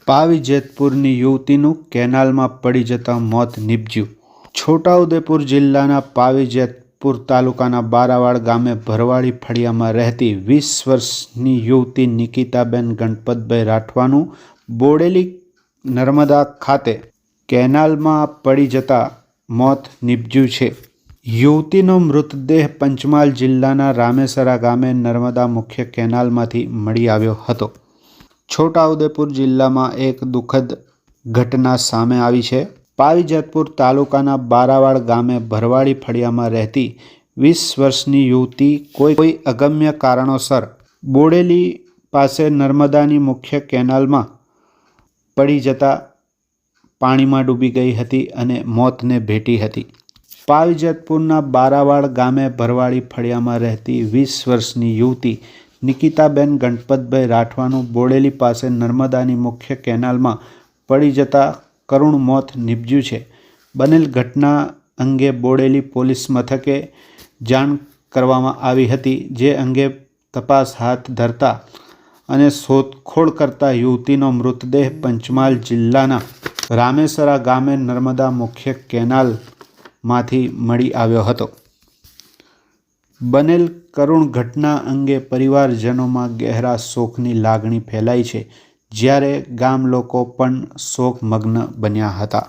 પાવી જેતપુરની યુવતીનું કેનાલમાં પડી જતાં મોત નીપજ્યું। છોટાઉદેપુર જિલ્લાના પાવી જેતપુર તાલુકાના બારાવાડ ગામે ભરવાડી ફળિયામાં રહેતી 20 વર્ષની યુવતી નિકિતાબેન ગણપતભાઈ રાઠવાનું બોડેલી નર્મદા ખાતે કેનાલમાં પડી જતાં મોત નીપજ્યું છે। યુવતીનો મૃતદેહ પંચમહાલ જિલ્લાના રામેસરા ગામે નર્મદા મુખ્ય કેનાલમાંથી મળી આવ્યો હતો। છોટાઉદેપુર જિલ્લામાં એક દુઃખદ ઘટના સામે આવી છે। પાવી જેતપુર તાલુકાના બારાવાડ ગામે ભરવાડી ફળિયામાં રહેતી 20 વર્ષની યુવતી કોઈ અગમ્ય કારણોસર બોડેલી પાસે નર્મદાની મુખ્ય કેનાલમાં પડી જતા પાણીમાં ડૂબી ગઈ હતી અને મોતને ભેટી હતી। પાવી જેતપુરના બારાવાડ ગામે ભરવાડી ફળિયામાં રહેતી 20 વર્ષની યુવતી નિકિતાબેન ગણપતભાઈ રાઠવાનું બોડેલી પાસે નર્મદાની મુખ્ય કેનાલમાં પડી જતા કરુણ મોત નીપજ્યું છે। બનેલ ઘટના અંગે બોડેલી પોલીસ મથકે જાણ કરવામાં આવી હતી, જે અંગે તપાસ હાથ ધરતા અને શોધખોળ કરતા યુવતીનો મૃતદેહ પંચમહાલ જિલ્લાના રામેસરા ગામે નર્મદા મુખ્ય કેનાલમાંથી મળી આવ્યો હતો। બનેલ કરુણ ઘટના અંગે પરિવારજનોમાં ગહેરા શોકની લાગણી ફેલાઈ છે, જ્યારે ગામ લોકો પણ શોકમગ્ન બન્યા હતા।